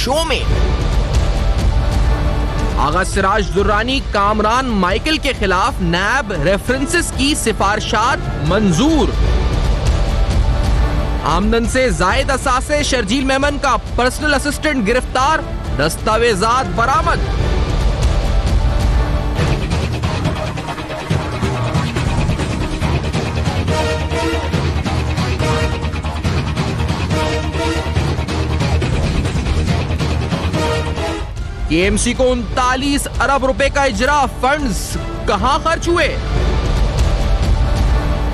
Show में। आगा Siraj Durrani Kamran Michael के खिलाफ नैब रेफरेंसेस की सिफारिशात मंजूर। आमदन से जायद असासे शर्जील मेमन का पर्सनल असिस्टेंट गिरफ्तार, दस्तावेजात बरामद। केएमसी को 39 अरब रुपए का इजरा फंड्स कहां खर्च हुए?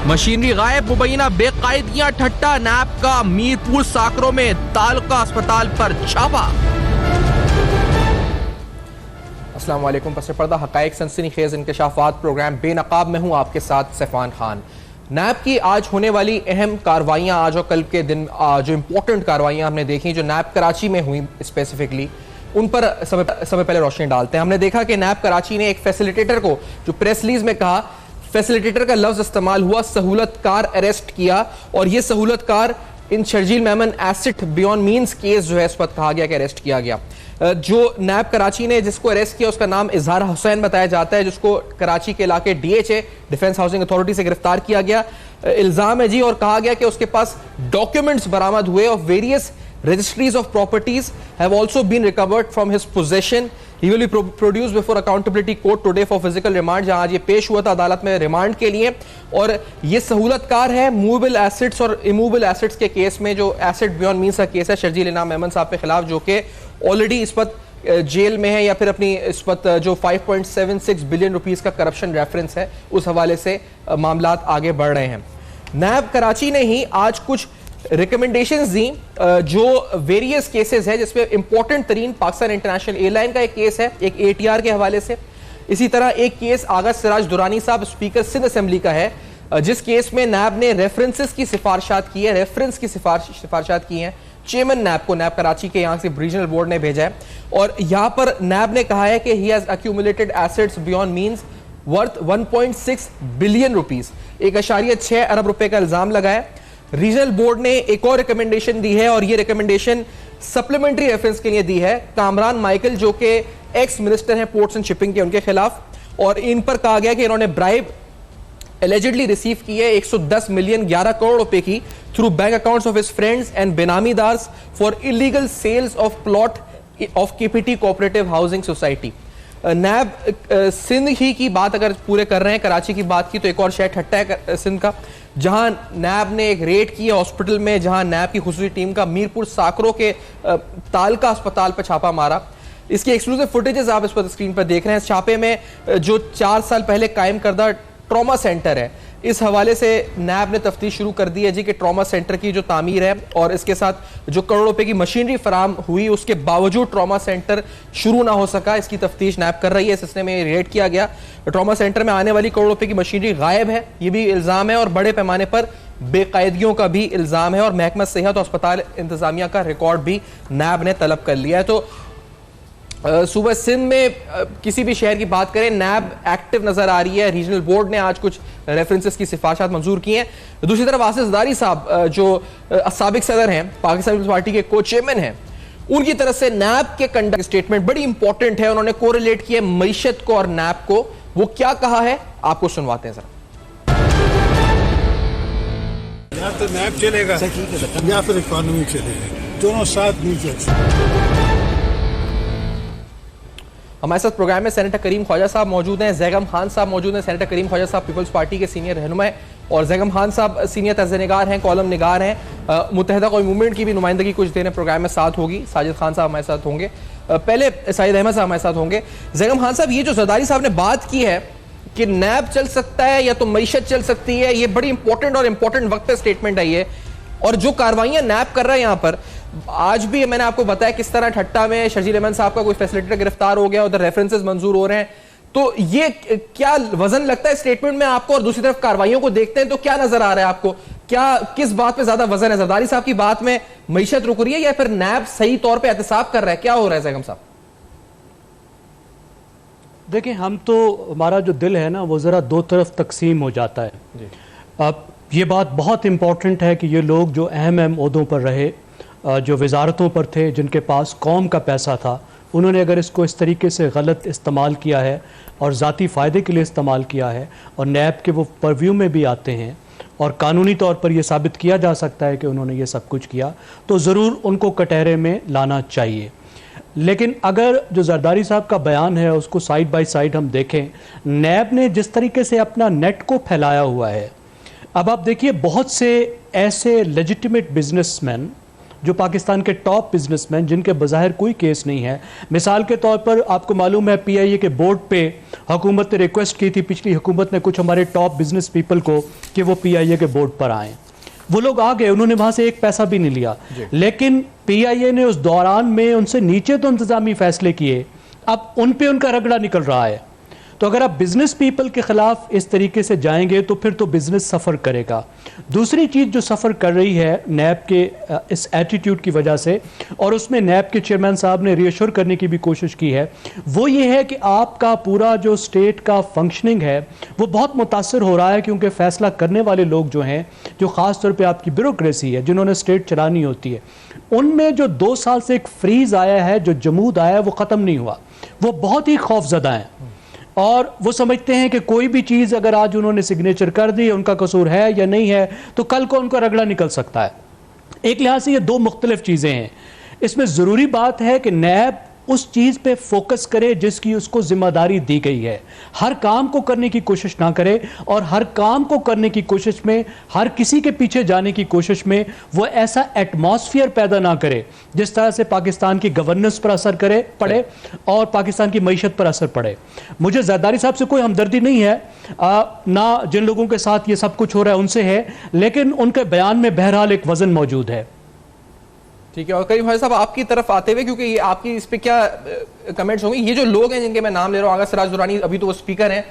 मशीनरी गायब, मुबैना बेकायदगियां ठट्टा। नैब का मीरपुर साकरों में तालुका अस्पताल पर छापा। अस्सलाम वालेकुम। पस पर्दा हकायक सनसनीखेज इंकशाफात प्रोग्राम बेनकाब में हूं आपके साथ सैफान खान। नैब की आज होने वाली अहम कार्रवाइयां आज और कल के दिन जो इंपॉर्टेंट कार्रवाइयां हमने देखी जो नैब कराची में हुई स्पेसिफिकली, उन पर समय पहले रोशनी डालते हैं। हमने देखा कि नैब कराची ने एक फैसिलिटेटर को, जो प्रेस रिलीज में कहा, फैसिलिटेटर का लफ्ज इस्तेमाल हुआ, सहूलतकार अरेस्ट किया। और ये सहूलतकार in Sharjeel Memon assets beyond means case जो है इस पर कहा गया कि अरेस्ट किया गया। जो नैब कराची ने जिसको अरेस्ट किया उसका नाम इजहार हुसैन बताया जाता है, जिसको कराची के इलाके डीएचए डिफेंस हाउसिंग अथॉरिटी से गिरफ्तार किया गया। इल्जाम है जी, और कहा गया कि उसके पास डॉक्यूमेंट्स बरामद हुए of various registries of properties have also been recovered from his possession. He will be produced before accountability court today for physical remand, जहां आज ये पेश हुआ था अदालत में रिमांड के लिए। और ये सहूलतकार है मूवेबल एसेट्स और इमूवेबल एसेट्स के केस में, जो एसेट बियॉन्ड मींस का केस है शर्जील इनाम मेमन साहब के खिलाफ, जो कि ऑलरेडी इस वक्त जेल में है या फिर अपनी इस वक्त जो 5.76 बिलियन रुपीस का करप्शन रेफरेंस है उस हवाले से मामलात आगे बढ़ रहे हैं। नैब कराची ने ही आज कुछ रिकमेंडेशंस दी जो वेरियस केसेस है, जिसमें इंपॉर्टेंट तरीन पाकिस्तान इंटरनेशनल एयरलाइन का एक केस है, एक एटीआर के हवाले से। इसी तरह एक केस आगा सिराज दुरानी साहब स्पीकर सिंध असेंबली का है, जिस केस में नैब ने रेफरेंसेस की सिफारिशात की है, रेफरेंस की सिफारिशात की हैं चेयरमैन नैब को, नैब कराची के यहाँ से रीजनल बोर्ड ने भेजा है। और यहाँ पर नैब ने कहा है कि he has accumulated assets beyond means worth 1.6 billion rupees, 1.6 अरब रुपए का इल्जाम लगाया। रीजनल बोर्ड ने एक और रिकमेंडेशन दी है, और ये रिकमेंडेशन सप्लीमेंट्री रेफरेंस के लिए दी है कामरान माइकल, जो कि एक्स मिनिस्टर हैं पोर्ट्स एंड शिपिंग के, उनके खिलाफ। और इन पर कहा गया कि इन्होंने ब्राइब एलिजिडली रिसीव की है 110 मिलियन 11 करोड़ रुपए की through bank accounts of his friends and बेनामीदार्स for illegal sales of plot of KPT cooperative housing society. NAB Sindh ही की बात अगर पूरे कर रहे हैं, कराची की बात की, तो एक और शहर ठट्टा है सिंध का, जहां नैब ने एक रेड की हॉस्पिटल में, जहां नैब की खुसूसी टीम का मीरपुर साकरों के तालका अस्पताल पर छापा मारा। इसकी एक्सक्लूसिव फुटेजेस आप इस पर स्क्रीन पर देख रहे हैं। इस छापे में जो 4 साल पहले कायम करदा ट्रॉमा सेंटर है, इस हवाले से नैब ने तफ्तीश शुरू कर दी है जी कि ट्रॉमा सेंटर की जो तामीर है और इसके साथ जो करोड़ों रुपए की मशीनरी फराम हुई, उसके बावजूद ट्रॉमा सेंटर शुरू ना हो सका। इसकी तफ्तीश नैब कर रही है। इस सिलसिले में रेड किया गया। ट्रॉमा सेंटर में आने वाली करोड़ों रुपए की मशीनरी गायब है, ये भी इल्जाम है, और बड़े पैमाने पर बेकायदगियों का भी इल्जाम है। और महकमा सेहत और अस्पताल इंतजामिया का रिकॉर्ड भी नैब ने तलब कर लिया है। तो सूबा सिंध में किसी भी शहर की बात करें, नैब एक्टिव नजर आ रही है। रीजनल बोर्ड ने आज कुछ रेफरेंसेस की सिफारिशात मंजूर की हैं। दूसरी तरफ आसिफ ज़रदारी साहब जो साबिक सदर हैं, पाकिस्तान पीपल्स पार्टी के को चेयरमैन हैं, उनकी तरफ से नैब के कंडक्ट स्टेटमेंट बड़ी इंपॉर्टेंट है। उन्होंने कोरिलेट किया मईशत को और नैब को। वो क्या कहा है आपको सुनवाते हैं जरा। या तो नैब चलेगा या फिर इकोनॉमी चलेगा, दोनों साथ नहीं चल सकते। हमारे साथ प्रोग्राम में सेनेटर करीम ख्वाजा साहब मौजूद हैं, जैगम खान साहब मौजूद हैं। सेनेटर करीम ख्वाजा साहब पीपल्स पार्टी के सीनियर रहनुमा हैं, और जैगम खान साहब सीनियर तर्ज़निगार हैं, कॉलम निगार हैं। मुत्तहिदा कौमी मूवमेंट की भी नुमाइंदगी कुछ देर प्रोग्राम में साथ होगी। साजिद खान साहब हमारे साथ होंगे, पहले साजिद अहमद साहब हमारे साथ होंगे। जैगम खान साहब, ये जो ज़रदारी साहब ने बात की है कि नैब चल सकता है या तो मईशत चल सकती है, ये बड़ी इंपॉर्टेंट और इंपॉर्टेंट वक्त पे स्टेटमेंट है ये। और जो कार्रवाइयां नैब कर रहा है यहाँ पर, आज भी मैंने आपको बताया किस तरह ठट्टा में शर्जील मेमन साहब का कोई फैसिलिटेटर गिरफ्तार हो गया, उधर रेफरेंसेस मंजूर हो रहे हैं। तो ये क्या वजन लगता है स्टेटमेंट में आपको? और दूसरी तरफ कार्रवाइयों को देखते हैं तो क्या नजर आ रहा है आपको? क्या किस बात पे ज्यादा वजन है? जरदारी साहब की बात में मईशत रुक रही है या फिर नैब सही तौर पे एहतसाब कर रहा है? क्या हो रहा है जैगम साहब? देखिए, हम तो हमारा जो दिल है ना वो जरा दो तरफ तकसीम हो जाता है। अब ये बात बहुत इंपॉर्टेंट है कि ये लोग जो अहम ओहदों पर रहे, जो वजारतों पर थे, जिनके पास कौम का पैसा था, उन्होंने अगर इसको इस तरीके से गलत इस्तेमाल किया है और ज़ाती फ़ायदे के लिए इस्तेमाल किया है और नैब के वो परव्यू में भी आते हैं और कानूनी तौर पर यह साबित किया जा सकता है कि उन्होंने ये सब कुछ किया, तो ज़रूर उनको कटहरे में लाना चाहिए। लेकिन अगर जो जरदारी साहब का बयान है उसको साइड बाय साइड हम देखें, नैब ने जिस तरीके से अपना नेट को फैलाया हुआ है, अब आप देखिए बहुत से ऐसे लेजिटिमेट बिजनेसमैन जो पाकिस्तान के टॉप बिजनेसमैन जिनके बज़ाहिर कोई केस नहीं है, मिसाल के तौर पर आपको मालूम है PIA के बोर्ड पे हुकूमत ने रिक्वेस्ट की थी, पिछली हुकूमत ने, कुछ हमारे टॉप बिजनेस पीपल को कि वो PIA के बोर्ड पर आएँ। वो लोग आ गए, उन्होंने वहाँ से एक पैसा भी नहीं लिया, लेकिन PIA ने उस दौरान में उनसे नीचे तो इंतजामी फैसले किए, अब उन पे उनका रगड़ा निकल रहा है। तो अगर आप बिजनेस पीपल के खिलाफ इस तरीके से जाएंगे तो फिर तो बिजनेस सफ़र करेगा। दूसरी चीज़ जो सफ़र कर रही है नैब के इस एटीट्यूड की वजह से, और उसमें नैब के चेयरमैन साहब ने रीअश्योर करने की भी कोशिश की है, वो ये है कि आपका पूरा जो स्टेट का फंक्शनिंग है वो बहुत मुतासर हो रहा है, क्योंकि फ़ैसला करने वाले लोग जो हैं, जो ख़ास तौर पर आपकी ब्यूरोक्रेसी है, जिन्होंने स्टेट चलानी होती है, उनमें जो 2 साल से एक फ्रीज़ आया है, जो जमूद आया है, वो ख़त्म नहीं हुआ। वो बहुत ही खौफजदा हैं और वो समझते हैं कि कोई भी चीज़ अगर आज उन्होंने सिग्नेचर कर दी, उनका कसूर है या नहीं है, तो कल को उनका रगड़ा निकल सकता है। एक लिहाज से ये 2 मुख्तलिफ चीज़ें हैं। इसमें ज़रूरी बात है कि नैब उस चीज़ पे फोकस करे जिसकी उसको जिम्मेदारी दी गई है, हर काम को करने की कोशिश ना करे, और हर काम को करने की कोशिश में, हर किसी के पीछे जाने की कोशिश में वो ऐसा एटमॉस्फेयर पैदा ना करे जिस तरह से पाकिस्तान की गवर्नेंस पर असर पड़े और पाकिस्तान की मईशत पर असर पड़े। मुझे जरदारी साहब से कोई हमदर्दी नहीं है, ना जिन लोगों के साथ ये सब कुछ हो रहा है उनसे है, लेकिन उनके बयान में बहरहाल एक वजन मौजूद है। ठीक है, और करीम भाई साहब आपकी तरफ आते हुए, क्योंकि ये आपकी इस पे क्या कमेंट्स होंगे, ये जो लोग हैं जिनके मैं नाम ले रहा हूँ, आगा सिराज दुरानी अभी तो वो स्पीकर हैं,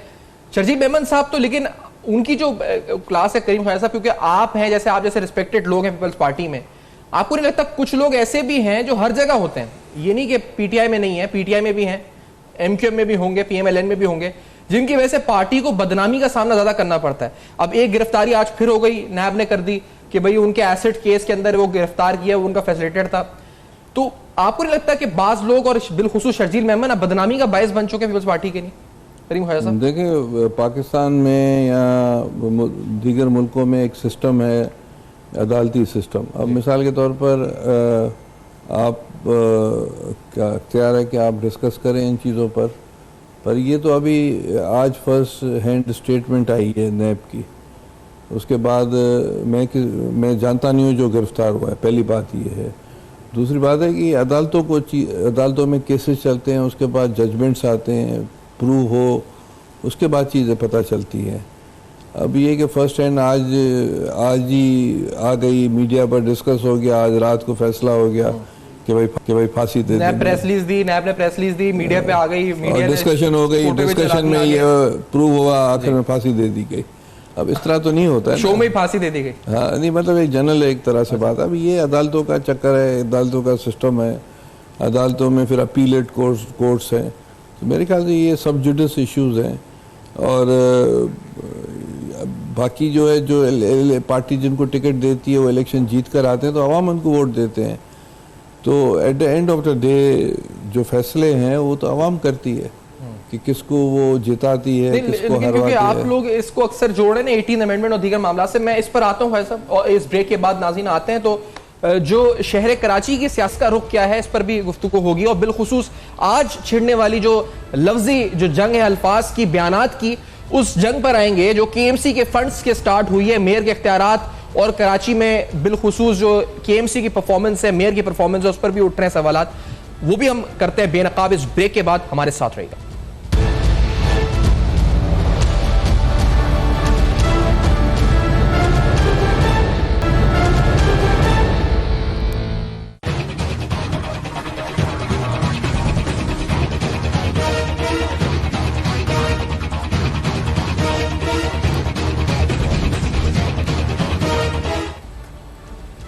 शर्जील मेमन साहब, तो लेकिन उनकी जो क्लास है करीम भाई साहब, क्योंकि आप हैं जैसे, आप जैसे रिस्पेक्टेड लोग हैं पीपल्स पार्टी में, आपको नहीं लगता कुछ लोग ऐसे भी हैं जो हर जगह होते हैं, ये नहीं कि PTI में नहीं है, PTI में भी हैं, MQM में भी होंगे, PMLN में भी होंगे, जिनकी वजह से पार्टी को बदनामी का सामना ज्यादा करना पड़ता है। अब एक गिरफ्तारी आज फिर हो गई, नैब ने कर दी कि भाई उनके एसिड केस के अंदर वो गिरफ्तार किया, वो उनका फैसिलिटेटर था। तो आपको नहीं लगता कि बाज लोग और बिलखुसूस शर्जील मेमन अब बदनामी का बायस बन चुके हैं पीपल्स पार्टी के? नहीं करीम ख्वाजा साहब, देखिए पाकिस्तान में या दीगर मुल्कों में एक सिस्टम है, अदालती सिस्टम। अब मिसाल के तौर पर आप क्या अख्तियार है कि आप डिस्कस करें इन चीज़ों पर ये तो अभी आज फर्स्ट हैंड स्टेटमेंट आई है नैब की, उसके बाद मैं जानता नहीं हूँ जो गिरफ्तार हुआ है, पहली बात ये है। दूसरी बात है कि अदालतों में केसेस चलते हैं, उसके बाद जजमेंट्स आते हैं, प्रूव हो, उसके बाद चीज़ें पता चलती हैं। अब ये कि फर्स्ट हैंड आज ही आ गई, मीडिया पर डिस्कस हो गया, आज रात को फैसला हो गया कि भाई फांसी दे दी। नैब ने प्रेस रिलीज दी, मीडिया पे आ गई, मीडिया डिस्कशन हो गई, डिस्कशन में ये प्रूव हुआ, आखिर में फांसी दे दी गई। अब इस तरह तो नहीं होता है, शो में ही फांसी दे दी गई। हाँ, नहीं मतलब एक जनरल एक तरह से बात है। अब ये अदालतों का चक्कर है, अदालतों का सिस्टम है, अदालतों में फिर अपीलेट कोर्ट्स हैं, तो मेरे ख्याल से ये सब जुडिस इश्यूज हैं। और बाकी जो है, जो पार्टी जिनको टिकट देती है वो इलेक्शन जीत कर आते हैं तो अवाम उनको वोट देते हैं, तो at the end of the day जो फैसले हैं वो तो अवाम करती है कि किसको वो जिताती है, किसको हरवाती है। क्योंकि आप लोग इसको अक्सर जोड़े ना 18 अमेंडमेंट और दीगर मामला से, मैं इस पर आता हूँ भाई साहब, और इस ब्रेक के बाद नाज़रीन आते हैं, तो जो शहर कराची की सियासत का रुख क्या है इस पर भी गुफ्तगू होगी, और बिलखुसूस आज छिड़ने वाली जो लफ्जी जो जंग है अल्फाज की, बयानात की, उस जंग पर आएंगे जो KMC के फंड्स के स्टार्ट हुई है, मेयर के इख्तियारात, और कराची में बिलखुसूस जो KMC की परफॉर्मेंस है, मेयर की परफॉर्मेंस है, उस पर भी उठ रहे हैं सवालात, वो भी हम करते हैं बेनकाब। इस ब्रेक के बाद हमारे साथ रहेगा।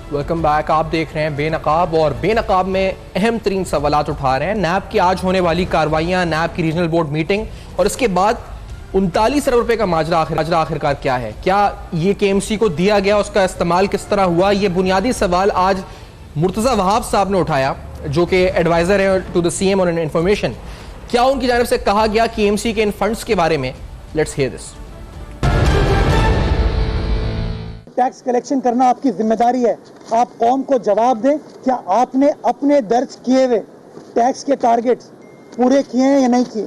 Welcome back. आप देख रहे हैं बेनकाब, और बेनकाब में अहम तरीन सवालात उठा रहे हैं। नैब की आज होने वाली कार्रवाइयाँ, नैब की रीजनल बोर्ड मीटिंग, और इसके बाद 39 अरब रुपए का माजरा आखिरकार क्या है? क्या ये KMC को दिया गया, उसका इस्तेमाल किस तरह हुआ? ये बुनियादी सवाल आज मुर्तज़ा वहाब साहब ने उठाया, जो कि एडवाइजर है to the CM on information. क्या उनकी जानिब से कहा गया केएमसी के इन फंड्स के बारे में? Let's hear this. Tax collection करना आपकी जिम्मेदारी है। आप कौम को जवाब दें, क्या आपने अपने दर्ज किए हुए टैक्स के टारगेट्स पूरे किए हैं या नहीं किए।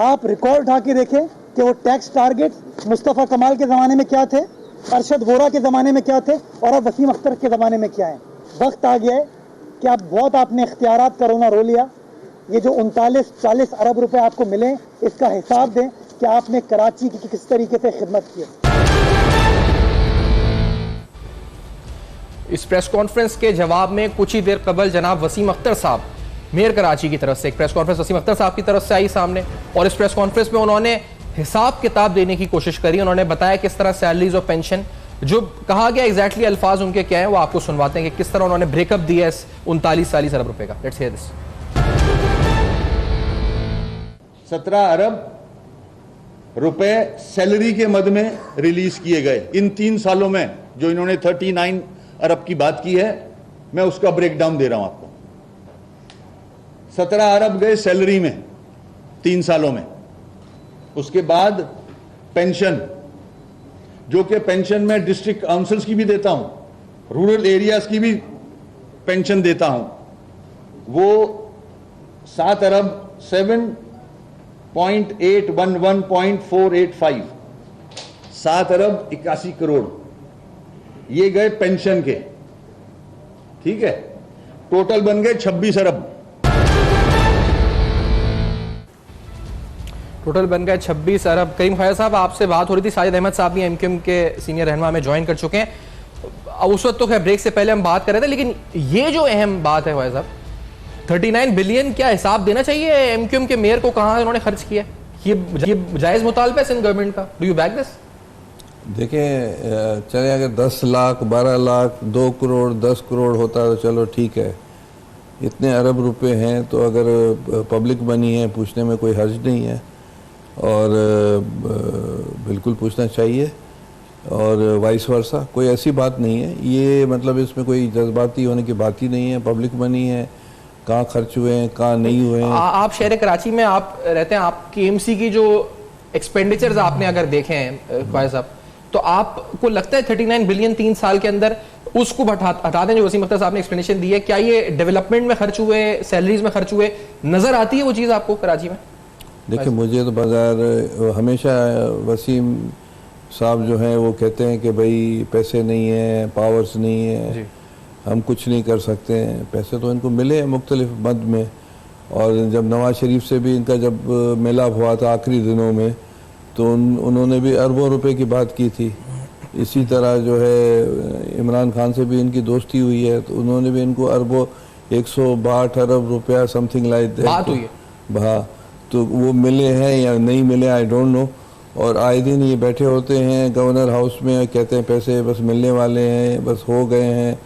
आप रिकॉर्ड उठा के देखें कि वो टैक्स टारगेट्स मुस्तफ़ा कमाल के ज़माने में क्या थे, अरशद वोरा के ज़माने में क्या थे और अब वसीम अख्तर के ज़माने में क्या है। वक्त आ गया है कि आप बहुत आपने इख्तियारात का रोना रो लिया। ये जो 39-40 अरब रुपए आपको मिले, इसका हिसाब दें कि आपने कराची की किस तरीके से खिदमत की। इस प्रेस कॉन्फ्रेंस के जवाब में कुछ ही देर कबल जनाब वसीम अख्तर साहब, मेयर कराची की तरफ से एक प्रेस कॉन्फ्रेंस वसीम अख्तर साहब की तरफ से आई सामने, और इस प्रेस कॉन्फ्रेंस में उन्होंने हिसाब किताब देने की कोशिश करी। उन्होंने बताया किस तरह सैलरीज और पेंशन, जो कहा गया एग्जैक्टली अल्फाज उनके क्या है वो आपको सुनवाते हैं कि किस तरह उन्होंने ब्रेकअप दिया इस 39-40 अरब रुपए का। Let's hear this. 17 अरब रुपए सैलरी के मद में रिलीज किए गए इन 3 सालों में। जो इन्होंने 39 अरब की बात की है, मैं उसका ब्रेकडाउन दे रहा हूं आपको। 17 अरब गए सैलरी में 3 सालों में। उसके बाद पेंशन, जो कि पेंशन में डिस्ट्रिक्ट काउंसिल्स की भी देता हूं, रूरल एरियाज की भी पेंशन देता हूं, वो 7 अरब 7.811.485 7 अरब 81 करोड़ ये गए पेंशन के। ठीक है, टोटल बन गए 26 अरब। टोटल बन गए 26 अरब। करीम ख्वाजा साहब, आपसे बात हो रही थी, साजिद अहमद साहब भी एमक्यूएम के सीनियर रहनुमा में ज्वाइन कर चुके हैं। उस वक्त तो खैर ब्रेक से पहले हम बात कर रहे थे, लेकिन ये जो अहम बात है ख्वाजा साहब, 39 बिलियन क्या हिसाब देना चाहिए एमक्यूएम के मेयर को, कहाँ उन्होंने खर्च किया? ये जायज मुतालबा है सिंध गवर्नमेंट का? Do you back this? देखें, चले अगर 10 लाख 12 लाख 2 करोड़ 10 करोड़ होता तो चलो ठीक है। इतने अरब रुपए हैं तो अगर पब्लिक मनी है, पूछने में कोई हर्ज नहीं है, और बिल्कुल पूछना चाहिए, और वाइस वर्सा कोई ऐसी बात नहीं है। ये मतलब इसमें कोई जज्बाती होने की बात ही नहीं है। पब्लिक मनी है, कहाँ खर्च हुए हैं कहाँ नहीं हुए हैं। आप शहर कराची में आप रहते हैं, आप केएमसी की जो एक्सपेंडिचर्स आपने अगर देखे हैं ख्वाजा साहब, तो आपको लगता है 39 बिलियन 3 साल के अंदर उसको हटा दें जो वसीम अख्तर साहब ने एक्सप्लेनेशन दी है, क्या ये डेवलपमेंट में खर्च हुए, सैलरीज में खर्च हुए, नजर आती है वो चीज़ आपको कराची में? देखिए, मुझे तो बाजार हमेशा वसीम साहब जो हैं वो कहते हैं कि भाई पैसे नहीं है, पावर्स नहीं है, हम कुछ नहीं कर सकते हैं। पैसे तो इनको मिले हैं मुख्तलिफ मद में, और जब नवाज शरीफ से भी इनका जब मिलाप हुआ था आखिरी दिनों में, तो उन्होंने भी अरबों रुपए की बात की थी। इसी तरह जो है इमरान खान से भी इनकी दोस्ती हुई है, तो उन्होंने भी इनको अरबों 162 अरब रुपया समथिंग लाइक बात हुई है। हाँ, तो वो मिले हैं या नहीं मिले आई डोंट नो। और आए दिन ये बैठे होते हैं गवर्नर हाउस में, कहते हैं पैसे बस मिलने वाले हैं, बस हो गए हैं।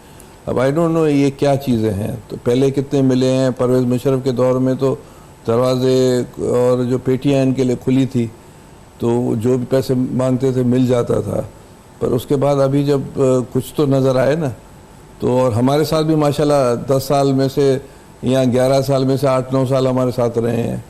अब आई डोंट नो ये क्या चीज़ें हैं। तो पहले कितने मिले हैं? परवेज़ मुशर्रफ के दौर में तो दरवाजे और जो पेटियाँ इनके लिए खुली थी, तो जो भी पैसे मांगते थे मिल जाता था। पर उसके बाद अभी जब कुछ तो नज़र आए ना, तो और हमारे साथ भी माशाल्लाह 10 साल में से या 11 साल में से 8-9 साल हमारे साथ रहे हैं,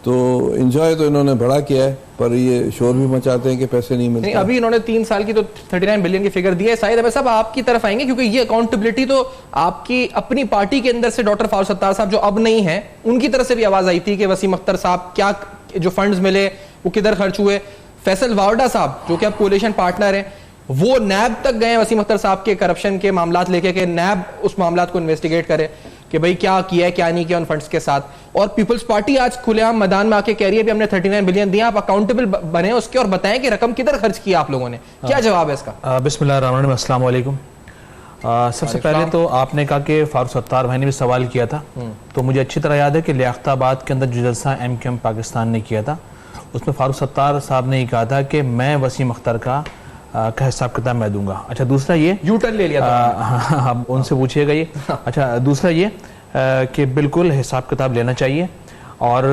तो एंजॉय तो इन्होंने बड़ा किया है, पर ये शोर भी मचाते हैं कि पैसे नहीं मिलते। अभी इन्होंने 3 साल की तो 39 बिलियन की फिगर दी है। शायद अब सब आपकी तरफ आएंगे, क्योंकि ये अकाउंटेबिलिटी तो आपकी अपनी पार्टी के अंदर से डॉक्टर फारूक सत्तार साहब जो अब नहीं है, उनकी तरफ से भी आवाज आई थी कि वसीम अख्तर साहब क्या जो फंड्स मिले वो किधर खर्च हुए। फैसल वावडा साहब जो कि अब कोलिशन पार्टनर हैं, वो नैब तक गए वसीम अख्तर साहब के करप्शन के मामलात लेके कि नैब उस मामलात को इन्वेस्टिगेट करे कि भाई क्या किया है क्या नहीं किया उन फंड्स के साथ। और पीपल्स पार्टी आज खुलेआम मैदान में आके कह रही है भी हमने 39 बिलियन दिया, आप अकाउंटेबल बने उसके और बताएं कि रकम किधर खर्च किया आप लोगों ने। क्या जवाब है इसका? बिस्मिल्लाहिर्रहमानिर्रहीम, अस्सलाम वालेकुम। सबसे पहले तो आपने कहा कि फारूक सत्तार भाई ने भी सवाल किया था, तो मुझे अच्छी तरह याद है कि लियाकताबाद के अंदर जो जलसा एमक्यूएम पाकिस्तान ने किया था, उसमें फारूक सत्तार साहब ने ये कहा था कि मैं वसीम अख्तर का हिसाब किताब मैं दूंगा। अच्छा, दूसरा ये यू टर्न ले लिया था, आप उनसे पूछिएगा ये। अच्छा, दूसरा ये कि बिल्कुल हिसाब किताब लेना चाहिए। और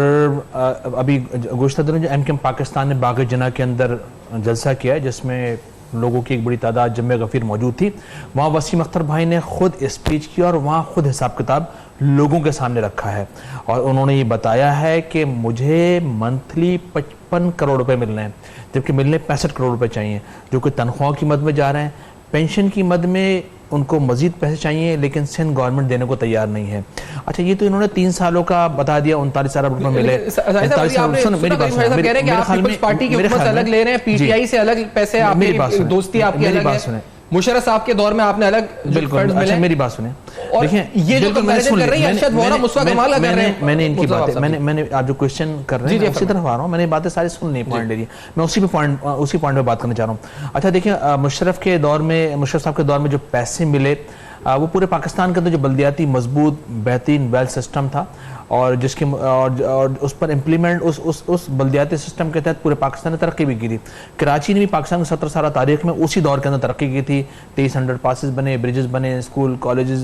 अभी गुज़श्ता दिनों जो एमक्यूएम पाकिस्तान ने बाग़ जना के अंदर जलसा किया है, जिसमें लोगों की एक बड़ी तादाद जम्मे गफीर मौजूद थी। वहाँ वसीम अख्तर भाई ने खुद स्पीच की और वहाँ खुद हिसाब किताब लोगों के सामने रखा है और उन्होंने ये बताया है कि मुझे मंथली 55 करोड़ रुपए मिल रहे हैं, जबकि मिलने 65 करोड़ रुपए चाहिए, जो कि तनख्वाह की मद में जा रहे हैं। पेंशन की मद में उनको मजीद पैसे चाहिए, लेकिन सिंध गवर्नमेंट देने को तैयार नहीं है। अच्छा, ये तो इन्होंने 3 सालों का बता दिया, 39 अरब रुपए मिले। पार्टी की हुकूमत अलग ले रहे हैं, पीटीआई से अलग पैसे, आपकी दोस्ती आपकी अलग है, मुशर्रफ साहब के दौर में आपने अलग बिल्कुल। अच्छा, मेरी बात सुने, देखिए ये जो कंपैरिजन कर रही है अरशद वोरा मुस्वा कमाल कर रहे हैं। मैंने इनकी बातें मैंने आप जो क्वेश्चन कर रहे हैं उसी तरफ आ रहा हूँ, मैंने बातें सारी सुन नहीं, पॉइंट ले रही है, मैं उसी पॉइंट पे बात करना चाह रहा हूँ। अच्छा देखिए, मुशर्रफ के दौर में, मुशर्रफ साहब के दौर में जो पैसे मिले वो पूरे पाकिस्तान के अंदर जो बल्दियाती मजबूत बेहतरीन वेल सिस्टम था और जिसके और उस पर इम्प्लीमेंट उस बल्दियाती सिस्टम के तहत पूरे पाकिस्तान ने तरक्की भी की थी। कराची ने भी पाकिस्तान की 17 साल तारीख में उसी दौर के अंदर तरक्की की थी। 23 अंडरपासेस बने, ब्रिजेस बने, स्कूल कॉलेजेस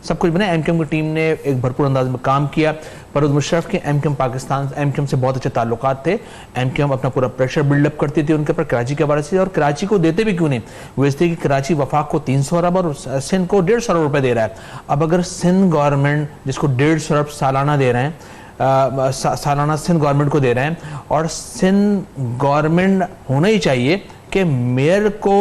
सब कुछ बने। एमक्यूएम की टीम ने एक भरपूर अंदाज में काम किया। परवेज़ मुशर्रफ के एमक्यूएम से बहुत अच्छे ताल्लुकात थे। एमक्यूएम अपना पूरा प्रेशर बिल्डअप करती थी उनके ऊपर कराची के हवाले से, और कराची को देते भी क्यों नहीं, वो इसलिए कि कराची वफाक को 300 अरब और सिंध को 150 अरब रुपए दे रहा है। अब अगर सिंध गवर्नमेंट जिसको 150 अरब सालाना दे रहे हैं, सालाना सिंध गवर्नमेंट को दे रहे हैं, और सिंध गवर्नमेंट होना ही चाहिए कि मेयर को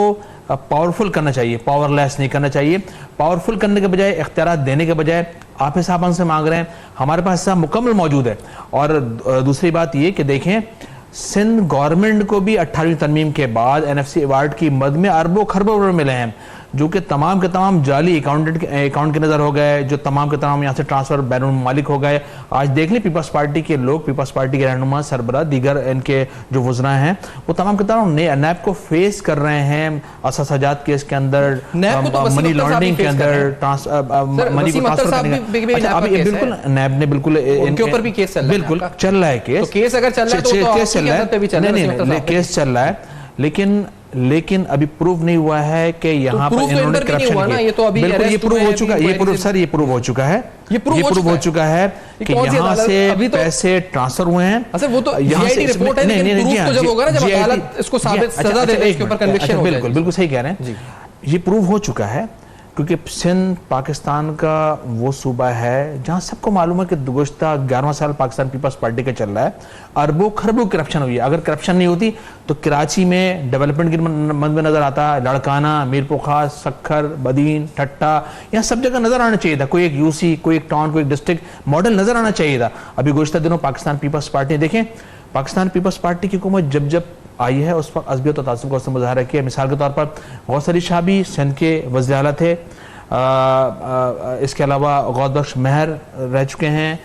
पावरफुल करना चाहिए, पावरलेस नहीं करना चाहिए। पावरफुल करने के बजाय, इख्तियारात देने के बजाय आप हिसाब हमसे मांग रहे हैं, हमारे पास हिसाब मुकम्मल मौजूद है। और दूसरी बात ये कि देखें, सिंध गवर्नमेंट को भी 18वीं तरमीम के बाद एनएफसी अवार्ड की मद में अरबों खरबों रुपए मिले हैं, जो कि तमाम के तमाम जाली अकाउंट के नज़र हो गए, जो तमाम के तमाम यहाँ से ट्रांसफर बैरून मालिक हो गए। आज देख लें पीपल्स पार्टी के लोग, पीपल्स पार्टी के रहनुमा, सरबराह, दीगर इनके जो वज़रा हैं, वो तमाम के तमाम नैब को फेस कर रहे हैं असासाजात केस के अंदर, मनी लॉन्ड्रिंग के अंदर, मनी को ट्रांसफर। अभी बिल्कुल नैब ने बिल्कुल उनके ऊपर भी केस बिल्कुल चल रहा है, केस अगर चल रहा है तो केस चल रहा है, केस चल रहा है, लेकिन अभी प्रूव नहीं हुआ है कि यहाँ पर इन्होंने करप्शन किया। ये तो अभी बिल्कुल ये प्रूव हो चुका है, ये प्रूव हो चुका है, ये प्रूव हो चुका है कि यहाँ से पैसे ट्रांसफर हुए हैं। अच्छा, वो तो जीआईटी रिपोर्ट है, लेकिन प्रूफ तो जब होगा ना, जब अदालत इसको साबित सजा दे, इसके ऊपर कन्विक्शन हो जाएगा। बिल्कुल सही कह रहे हैं, ये प्रूव हो चुका है, क्योंकि सिंध पाकिस्तान का वो सूबा है जहाँ सबको मालूम है कि गुज़श्ता 11वां साल पाकिस्तान पीपल्स पार्टी का चल रहा है, अरबों खरबों करप्शन हुई है। अगर करप्शन नहीं होती तो कराची में डेवलपमेंट की मद में नजर आता, लड़काना, मीरपुर, सखर, बदीन, ठट्टा, यहाँ सब जगह नजर आना चाहिए था। कोई एक यूसी, कोई एक टाउन, कोई एक डिस्ट्रिक्ट मॉडल नजर आना चाहिए था। अभी गुज़श्ता दिनों पाकिस्तान पीपल्स पार्टी, देखें पाकिस्तान पीपल्स पार्टी की हुकूमत जब आई है उस पर अज़बियत और तासुब का उसने मुज़ाहरा किया। मिसाल के तौर पर गौस अली शाह भी सिंध के वज़ीर आला थे, इसके अलावा गौदबख्श महर रह चुके हैं,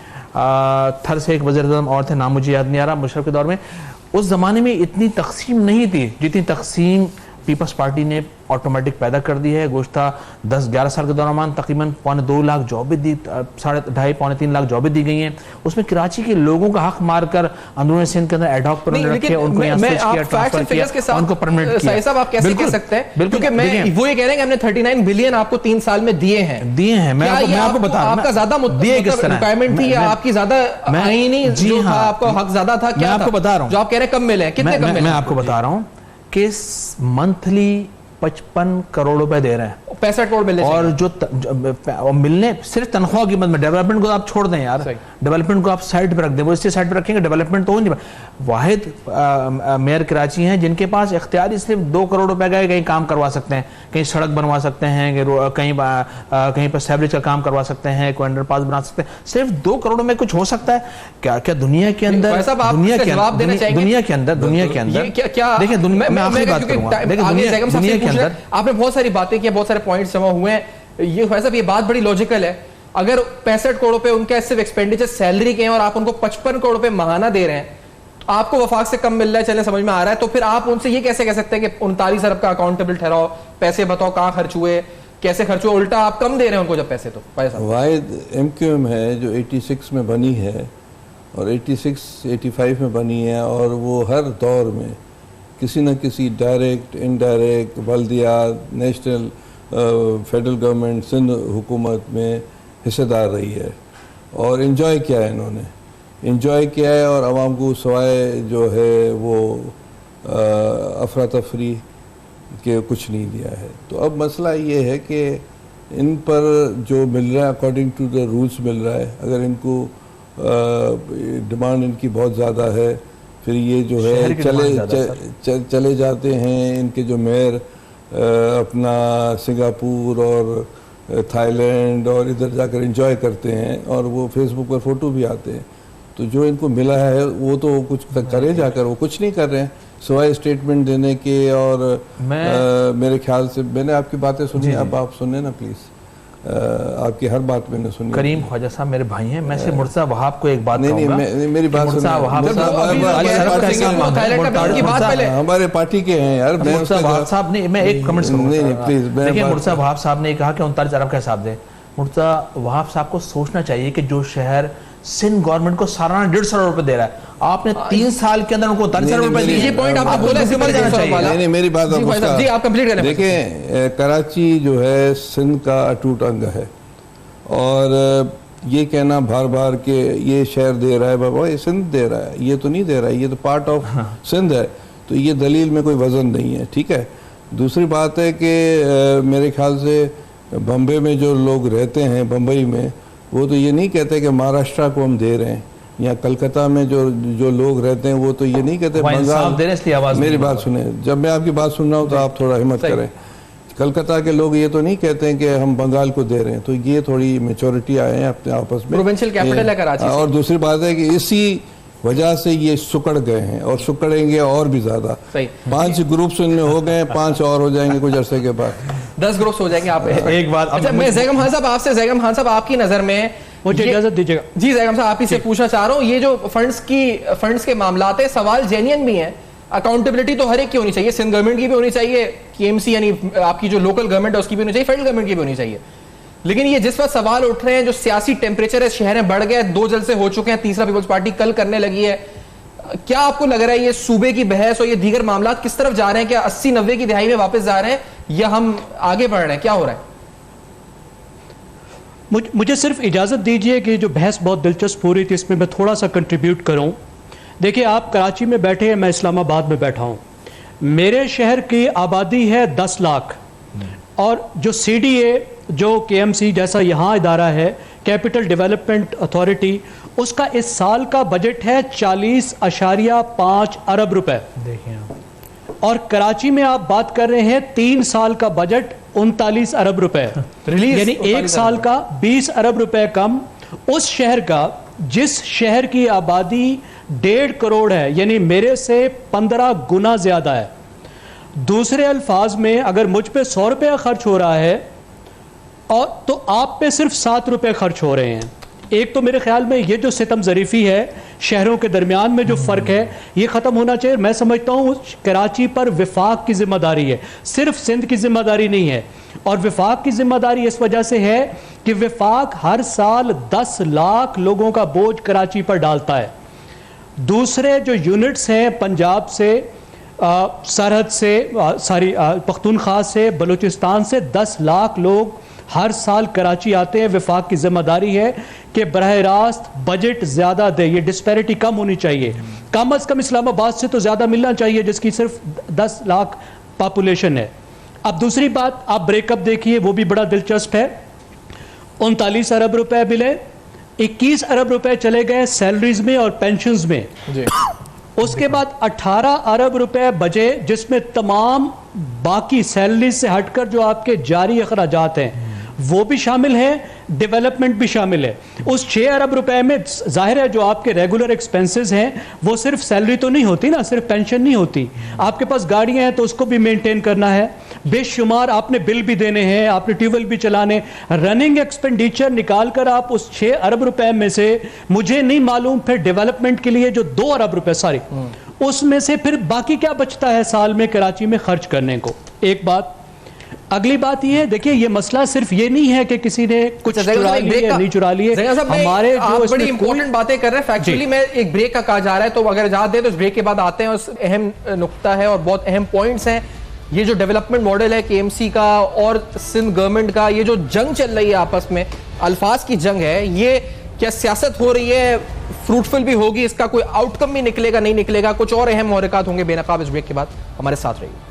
थर से एक वज़ीर-ए-आज़म और थे, नाम मुझे याद नहीं आ रहा। मुशर्रफ के दौर में उस ज़माने में इतनी तकसीम नहीं थी जितनी तकसीम पीपल्स पार्टी ने ऑटोमेटिक पैदा कर दी है। गुज़श्ता 10-11 साल के दौरान तकरीबन 2.25 लाख जॉबें दी, 2.5-3 लाख जॉबें दी गई हैं। उसमें कराची के लोगों का हक मारकर अंदरूनी सिंध के अंदर एडहॉक पर रखे, उनको यहाँ स्विच किया, ट्रांसफर किया, उनको परमानेंट किया। साहिब आप कैसे कह सकते हैं, क्योंकि मैं वो ये कह रहे हैं कि हमने 39 बिलियन आपको 3 साल में दिए हैं। मैं आपको बता रहा हूं, आपका ज्यादा रिक्वायरमेंट थी या आपकी ज्यादा आईनी जो था, आपको हक ज्यादा था? क्या आपको बता रहा हूं, जो आप कह रहे हैं कम मिले हैं, कितने कम मिले? मैं आपको बता रहा हूं कि मंथली 55 करोड़ रुपए दे रहे हैं, 65 करोड़ मिलने, और जो मिलने सिर्फ तनख्वाह की मद में, डेवलपमेंट को आप छोड़ दें यार, डेवलपमेंट को आप साइड पे रख दें, वो इससे साइड पे रखेंगे, डेवलपमेंट तो हो नहीं। वाहिद मेयर कराची हैं जिनके पास इख्तियारी सिर्फ 2 करोड़ रुपए का कहीं काम करवा सकते हैं, कहीं सड़क बनवा सकते हैं, कहीं पर सैवरेज का काम करवा सकते हैं, कोई अंडरपास बना सकते हैं। सिर्फ 2 करोड़ में कुछ हो सकता है क्या दुनिया के अंदर? दुनिया के अंदर देखिए, मैं आखिरी बात करूंगा, दुनिया के अंदर आपने बहुत सारी बातें की, बहुत सारे पॉइंट्स जमा हुए हैं। ये वैसा ये बात बड़ी लॉजिकल है। अगर 65 करोड़ रुपए उनके सिर्फ एक्सपेंडिचर सैलरी के हैं और आप उनको 55 करोड़ रुपए महाना दे रहे हैं, तो आपको वफाक से कम मिल रहा है, चलने समझ में आ रहा है, तो फिर आप उनसे ये कैसे कह सकते हैं कि 39 अरब का अकाउंटेबल ठहराओ, पैसे बताओ कहां खर्च हुए, कैसे खर्च हुए? उल्टा आप कम दे रहे हैं उनको जब पैसे। तो वाहिद एमक्यूएम है जो 86 में बनी है और 86-85 में बनी है, और वो हर दौर में किसी न किसी डायरेक्ट, इनडायरेक्ट, बल्दियात, नेशनल, फेडरल गवर्नमेंट, सिंध हुकूमत में हिस्सेदार रही है और इन्जॉय किया है। इन्होंने इन्जॉय किया है और आवाम को सवाए जो है वो अफरा तफरी कि कुछ नहीं दिया है। तो अब मसला ये है कि इन पर जो मिल रहा है अकॉर्डिंग टू द रूल्स मिल रहा है, अगर इनको डिमांड इनकी बहुत ज़्यादा है, फिर ये जो है चले जाते हैं इनके जो मेयर अपना सिंगापुर और थाईलैंड और इधर जाकर एंजॉय करते हैं और वो फेसबुक पर फ़ोटो भी आते हैं। तो जो इनको मिला है वो तो कुछ करें जाकर, वो कुछ नहीं कर रहे हैं सिवाय स्टेटमेंट देने के। और मेरे ख्याल से मैंने आपकी बातें सुनी, अब आप सुने ना प्लीज़, आपकी हर बात मैंने सुनी। करीम ख्वाजा साहब मेरे भाई हैं, मैं से मुर्तज़ा वहाब को एक बात कहूंगा। नहीं, मेरी बात सुनिए। हमारे पार्टी के हैं यार। मुर्तज़ा वहाब साहब ने, मैं एक कमेंट करूंगा। नहीं प्लीज, देखिए मुर्तज़ा वहाब साहब ने कहा कि 39 अरब का हिसाब दे। मुर्तज़ा वहाब साहब को सोचना चाहिए कि जो शहर सिंध गवर्नमेंट को सालाना 150 करोड़ रुपए दे रहा है, आपने 3 साल के अंदर उनको 39 करोड़ रुपए दिए। पॉइंट आपका बोला समझ जाना चाहिए। नहीं, मेरी बात आप कंप्लीट करें। देखिए कराची जो है सिंध का अटूट अंग है और ये कहना बार बार के ये शहर दे रहा है, बाबा ये सिंध दे रहा है, ये तो नहीं दे रहा है, ये तो पार्ट ऑफ सिंध है, तो ये दलील में कोई वजन नहीं है। ठीक है। दूसरी बात है कि मेरे ख्याल से बम्बई में जो लोग रहते हैं, बम्बई में, वो तो ये नहीं कहते कि महाराष्ट्र को हम दे रहे हैं, या कलकत्ता में जो लोग रहते हैं वो तो ये नहीं कहते बंगाल। मेरी बात सुने, जब मैं आपकी बात सुन रहा हूँ तो आप थोड़ा हिम्मत करें। कलकत्ता के लोग ये तो नहीं कहते हैं कि हम बंगाल को दे रहे हैं, तो ये थोड़ी मेच्योरिटी आए हैं अपने आपस में। प्रोविंशियल कैपिटल है कराची। और दूसरी बात है कि इसी वजह से ये सुकड़ गए हैं और सुकड़ेंगे और भी ज्यादा। 5 ग्रुप्स इनमें हो गए, 5 और हो जाएंगे कुछ अरसे के बाद, 10 ग्रुप्स हो जाएंगे। आप एक बात अच्छा, मैं ज़ैगम खान साहब आपसे, ज़ैगम खान साहब आपकी नजर में मुझे इजाजत दीजिएगा। जी ज़ैगम साहब, आप ही से पूछना चाह रहा हूँ, ये जो फंड्स के मामलात है, सवाल जेन्युइन भी हैं। अकाउंटेबिलिटी तो हर एक की होनी चाहिए, सिंध गवर्नमेंट की भी होनी चाहिए, केएमसी यानी आपकी जो लोकल गवर्नमेंट है उसकी भी होनी चाहिए, फेडरल गवर्नमेंट की भी होनी चाहिए। लेकिन ये जिस वक्त सवाल उठ रहे हैं, जो सियासी टेम्परेचर है शहर में बढ़ गया, 2 जलसे हो चुके हैं, तीसरा पीपल्स पार्टी कल करने लगी है, क्या आपको लग रहा है ये सूबे की बहस और ये दीगर मामला किस तरफ जा रहे हैं? क्या 80-90 की दहाई में वापस जा रहे हैं या हम आगे बढ़ रहे हैं? क्या हो रहा है? मुझे सिर्फ इजाज़त दीजिए कि जो बहस बहुत दिलचस्प हो रही थी इसमें मैं थोड़ा सा कंट्रीब्यूट करूं। देखिए, आप कराची में बैठे हैं, मैं इस्लामाबाद में बैठा हूं। मेरे शहर की आबादी है 10 लाख और जो CDA, जो KMC जैसा यहाँ इदारा है, कैपिटल डेवलपमेंट अथॉरिटी, उसका इस साल का बजट है 40.5 अरब रुपए। देखिए, और कराची में आप बात कर रहे हैं 3 साल का बजट 39 अरब रुपए, यानी 1 साल का 20 अरब रुपए कम। उस शहर का, जिस शहर की आबादी 1.5 करोड़ है, यानी मेरे से 15 गुना ज्यादा है। दूसरे अल्फाज में, अगर मुझ पे 100 रुपया खर्च हो रहा है और तो आप पे सिर्फ 7 रुपए खर्च हो रहे हैं। एक तो मेरे ख्याल में ये जो सितम ज़रीफ़ी है, शहरों के दरमियान में जो फ़र्क है, ये ख़त्म होना चाहिए। मैं समझता हूँ कराची पर विफाक की जिम्मेदारी है, सिर्फ सिंध की जिम्मेदारी नहीं है। और विफाक की जिम्मेदारी इस वजह से है कि विफाक हर साल 10 लाख लोगों का बोझ कराची पर डालता है। दूसरे जो यूनिट्स हैं, पंजाब से, सरहद से, पख्तूनख्वा से, बलूचिस्तान से 10 लाख लोग हर साल कराची आते हैं। विफाक की जिम्मेदारी है कि बरह रास्त बजट ज़्यादा दे, ये डिस्पैरिटी कम होनी चाहिए। कम अज़ कम इस्लामाबाद से तो ज़्यादा मिलना चाहिए, जिसकी सिर्फ 10 लाख पॉपुलेशन है। अब दूसरी बात, आप ब्रेकअप देखिए, वो भी बड़ा दिलचस्प है। 39 अरब रुपए मिले, 21 अरब रुपए चले गए सैलरीज में और पेंशन्स में जी। उसके बाद 18 अरब रुपए बचे, जिसमें तमाम बाकी सैलरी से हटकर जो आपके जारी अखराजात हैं वो भी शामिल है, डेवलपमेंट भी शामिल है। उस 6 अरब रुपए में जाहिर है जो आपके रेगुलर एक्सपेंसेस हैं, वो सिर्फ सैलरी तो नहीं होती ना, सिर्फ पेंशन नहीं होती, आपके पास गाड़ियां हैं तो उसको भी मेंटेन करना है, बेशुमार आपने बिल भी देने हैं, आपने ट्यूबवेल भी चलाने। रनिंग एक्सपेंडिचर निकाल कर आप उस 6 अरब रुपए में से, मुझे नहीं मालूम फिर डेवलपमेंट के लिए जो 2 अरब रुपए सॉरी, उसमें से फिर बाकी क्या बचता है साल में कराची में खर्च करने को। एक बात। अगली बात ये है, देखिए ये मसला सिर्फ ये नहीं है कि किसी ने कुछ चुरा लिया नहीं चुरा लिए, हमारे जो बड़ी इंपॉर्टेंट बातें कर रहे हैं फैक्चुअली में एक ब्रेक का कहा जा रहा है, तो अगर इजाजत दें तो इस ब्रेक के बाद आते हैं। उस अहम नुक्ता है और बहुत अहम पॉइंट्स हैं। ये जो डेवलपमेंट मॉडल है KMC का और सिंध गवर्नमेंट का, ये जो जंग चल रही है आपस में, अल्फाज की जंग है, ये क्या सियासत हो रही है, फ्रूटफुल भी होगी, इसका कोई आउटकम भी निकलेगा नहीं निकलेगा, कुछ और अहम मुहर्रिकात होंगे बेनकाब इस ब्रेक के बाद। हमारे साथ रहिए।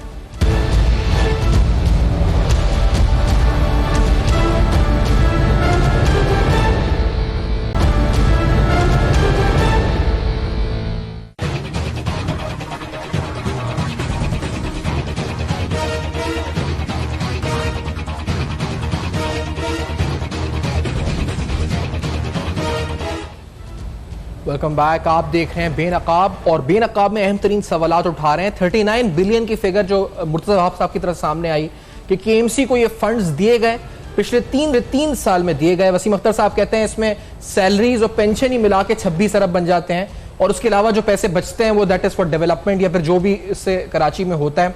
Welcome back. आप देख रहे हैं बेनकाब, और बेनकाब में अहम तरीन सवालात उठा रहे हैं। 39 बिलियन की फिगर जो मुर्तज़ा वहाब साहब की तरफ सामने आई कि केएमसी को ये फंड्स दिए गए, पिछले तीन साल में दिए गए। वसीम अख्तर साहब कहते हैं इसमें सैलरीज और पेंशन ही मिला के 26 अरब बन जाते हैं, और उसके अलावा जो पैसे बचते हैं वो दैट इज फॉर डेवलपमेंट या फिर जो भी इससे कराची में होता है।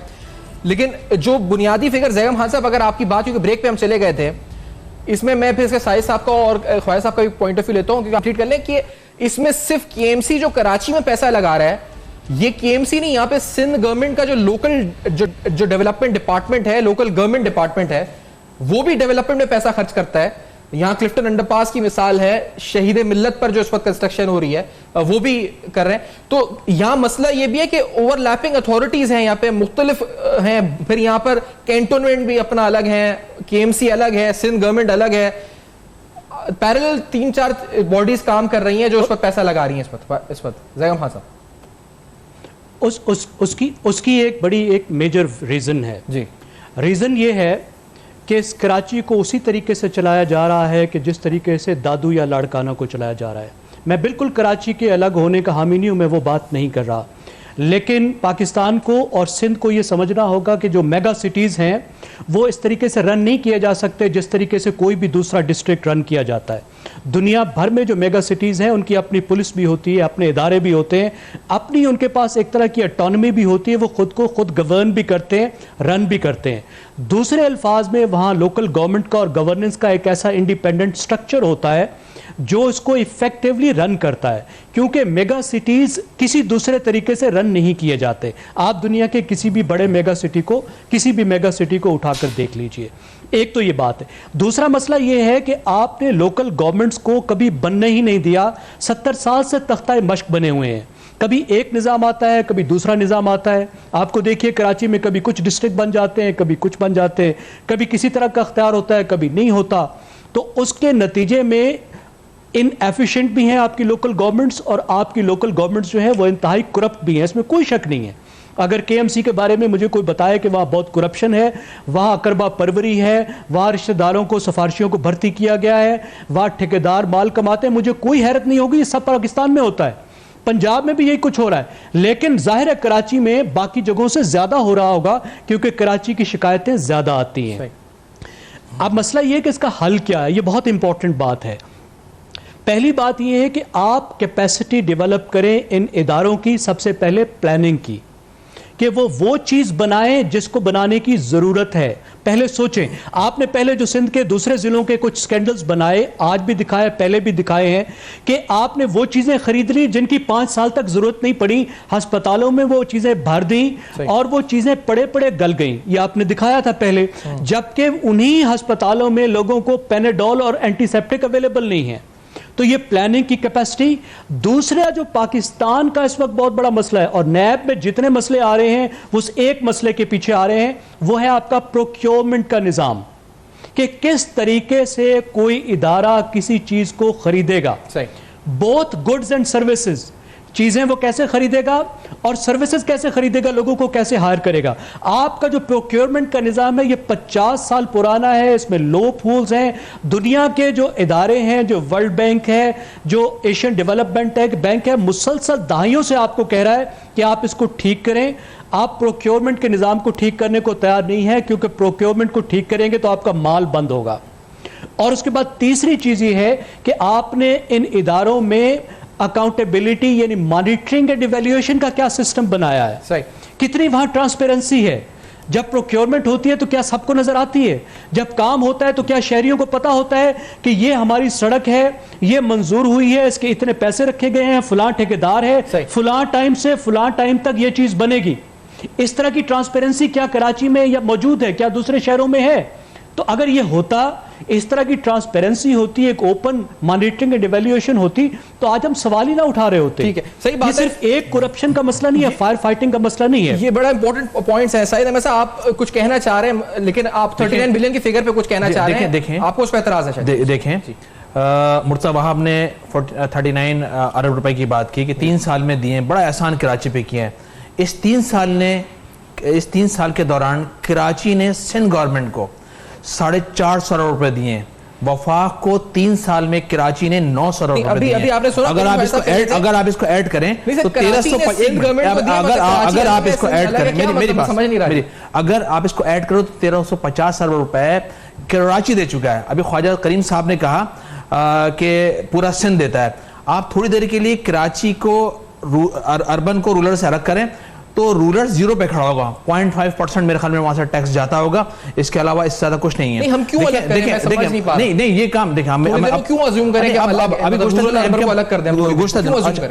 लेकिन जो बुनियादी फिगर ज़ैगम खान साहब, अगर आपकी बात, क्योंकि ब्रेक पे हम चले गए थे, इसमें मैं फिर साहिद साहब का और ख्वाजा साहब का भी पॉइंट ऑफ व्यू लेता हूँ, कंप्लीट कर लें कि इसमें सिर्फ केएमसी जो कराची में पैसा लगा रहा है, ये केएमसी नहीं, यहाँ पे सिंध गवर्नमेंट का जो लोकल जो डेवलपमेंट डिपार्टमेंट है, लोकल गवर्नमेंट डिपार्टमेंट है, वो भी डेवलपमेंट में पैसा खर्च करता है। यहाँ क्लिफ्टन अंडरपास की मिसाल है, शहीद मिल्लत पर जो इस वक्त कंस्ट्रक्शन हो रही है वो भी कर रहे हैं। तो यहाँ मसला ये भी है कि ओवरलैपिंग अथॉरिटीज हैं, यहाँ पे मुख्तलिफ हैं, फिर यहाँ पर कैंटोनमेंट भी अपना अलग है, केएमसी अलग है, सिंध गवर्नमेंट अलग है, पैरेलल 3-4 बॉडीज काम कर रही हैं जो उस पर पैसा लगा रही हैं इस वक्त। ज़ैगम खान साहब, उसकी एक बड़ी एक मेजर रीजन है जी। रीजन ये है कि इस कराची को उसी तरीके से चलाया जा रहा है कि जिस तरीके से दादू या लाड़काना को चलाया जा रहा है। मैं बिल्कुल कराची के अलग होने का हामी नहीं हूँ, मैं वो बात नहीं कर रहा, लेकिन पाकिस्तान को और सिंध को ये समझना होगा कि जो मेगा सिटीज़ हैं वो इस तरीके से रन नहीं किए जा सकते जिस तरीके से कोई भी दूसरा डिस्ट्रिक्ट रन किया जाता है। दुनिया भर में जो मेगा सिटीज़ हैं उनकी अपनी पुलिस भी होती है, अपने इदारे भी होते हैं, अपनी उनके पास एक तरह की ऑटोनॉमी भी होती है, वो खुद को खुद गवर्न भी करते हैं, रन भी करते हैं। दूसरे अल्फाज में वहाँ लोकल गवर्नमेंट का और गवर्नेंस का एक ऐसा इंडिपेंडेंट स्ट्रक्चर होता है जो इसको इफेक्टिवली रन करता है, क्योंकि मेगा सिटीज किसी दूसरे तरीके से रन नहीं किए जाते। आप दुनिया के किसी भी बड़े मेगा सिटी को, किसी भी मेगा सिटी को उठाकर देख लीजिए। एक तो ये बात है। दूसरा मसला ये है कि आपने लोकल गवर्नमेंट्स को कभी बनने ही नहीं दिया। 70 साल से तख्ता मश्क बने हुए हैं, कभी एक निज़ाम आता है, कभी दूसरा निज़ाम आता है। आपको देखिए कराची में कभी कुछ डिस्ट्रिक्ट बन जाते हैं, कभी कुछ बन जाते हैं, कभी किसी तरह का अख्तियार होता है, कभी नहीं होता। तो उसके नतीजे में इनएफिशिएंट भी हैं आपकी लोकल गवर्नमेंट्स, और आपकी लोकल गवर्नमेंट्स जो है वो इंतहाई करप्ट भी हैं, इसमें कोई शक नहीं है। अगर केएमसी के बारे में मुझे कोई बताए कि वहाँ बहुत करप्शन है, वहाँ अकरबा परवरी है, वहाँ रिश्तेदारों को, सिफारिशियों को भर्ती किया गया है, वहाँ ठेकेदार माल कमाते हैं, मुझे कोई हैरत नहीं होगी। ये सब पाकिस्तान में होता है, पंजाब में भी यही कुछ हो रहा है, लेकिन जाहिर है कराची में बाकी जगहों से ज्यादा हो रहा होगा क्योंकि कराची की शिकायतें ज्यादा आती हैं। अब मसला ये है कि इसका हल क्या है, ये बहुत इंपॉर्टेंट बात है। पहली बात यह है कि आप कैपेसिटी डेवलप करें इन इदारों की, सबसे पहले प्लानिंग की, कि वो चीज बनाएं जिसको बनाने की जरूरत है। पहले सोचें। आपने पहले जो सिंध के दूसरे जिलों के कुछ स्कैंडल्स बनाए, आज भी दिखाए, पहले भी दिखाए हैं, कि आपने वो चीजें खरीद ली जिनकी 5 साल तक जरूरत नहीं पड़ी, अस्पतालों में वो चीजें भर दी और वो चीजें पड़े पड़े गल गई। ये आपने दिखाया था पहले, जबकि उन्हीं अस्पतालों में लोगों को पेनाडोल और एंटीसेप्टिक अवेलेबल नहीं है। तो ये प्लानिंग की कैपेसिटी। दूसरा जो पाकिस्तान का इस वक्त बहुत बड़ा मसला है, और नैब में जितने मसले आ रहे हैं उस एक मसले के पीछे आ रहे हैं, वो है आपका प्रोक्योरमेंट का निज़ाम, कि किस तरीके से कोई इदारा किसी चीज को खरीदेगा। बोथ गुड्स एंड सर्विसेज, चीजें वो कैसे खरीदेगा और सर्विसेज कैसे खरीदेगा, लोगों को कैसे हायर करेगा। आपका जो प्रोक्योरमेंट का निज़ाम है ये 50 साल पुराना है, इसमें लूप होल्स हैं। दुनिया के जो इदारे हैं, जो वर्ल्ड बैंक है, जो एशियन डेवलपमेंट बैंक है, मुसलसल दहाइयों से आपको कह रहा है कि आप इसको ठीक करें। आप प्रोक्योरमेंट के निज़ाम को ठीक करने को तैयार नहीं है, क्योंकि प्रोक्योरमेंट को ठीक करेंगे तो आपका माल बंद होगा। और उसके बाद तीसरी चीज ये है कि आपने इन इदारों में अकाउंटेबिलिटी यानी मॉनिटरिंग एंड इवैल्यूएशन का क्या सिस्टम बनाया है, सही, कितनी वहां ट्रांसपेरेंसी है। जब प्रोक्योरमेंट होती है तो क्या सबको नजर आती है, जब काम होता है तो क्या शहरियों को पता होता है कि ये हमारी सड़क है, ये मंजूर हुई है, इसके इतने पैसे रखे गए हैं, फलां ठेकेदार है, फलां टाइम से फलां टाइम तक ये चीज बनेगी। इस तरह की ट्रांसपेरेंसी क्या कराची में या मौजूद है, क्या दूसरे शहरों में है? तो अगर ये होता, इस तरह की ट्रांसपेरेंसी होती, एक ओपन मॉनिटरिंग एंड इवैल्यूएशन होती, तो आज हम सवाल ही ना उठा रहे होते। ठीक है, सही बात है। सिर्फ एक करप्शन का मसला नहीं है, फायर फाइटिंग का मसला नहीं है। ये बड़ा इंपॉर्टेंट पॉइंट्स है। साहिद अहमद साहब, आप कुछ कहना चाह रहे हैं, लेकिन आप 39 बिलियन की फिगर पे कुछ कहना चाह रहे हैं। देखें, आपको उस पर एतराज है? देखें, मुर्तज़ा वहाब ने 39 अरब रुपए की बात की कि 3 साल में दिए, बड़ा एहसान कराची पे किया है। इस 3 साल के दौरान कराची ने सिंध गवर्नमेंट को 450 अरब रुपए दिए, वफाक को 3 साल में कराची ने 900 अरब रुपए दिए। अभी आपने सुना, अगर आप इसको ऐड करें तो 1300, अगर आप इसको ऐड करें, मेरी बात समझ नहीं रही, अगर आप इसको ऐड करो तो 1350 अरब रुपए कराची दे चुका है। अभी ख्वाजा करीम साहब ने कहा कि पूरा सिंध देता है। आप थोड़ी देर के लिए कराची को अर्बन को रूरल से अलग करें तो रूरल 0 पे खड़ा होगा, 0.5% मेरे ख्याल में वहां से टैक्स जाता होगा। इसके अलावा इससे ज्यादा कुछ नहीं है। हम क्यों अलग करें? मैं समझ नहीं पा रहा। नहीं ये काम देखिए, हम क्यों अज्यूम करें कि अभी अलग कर दें?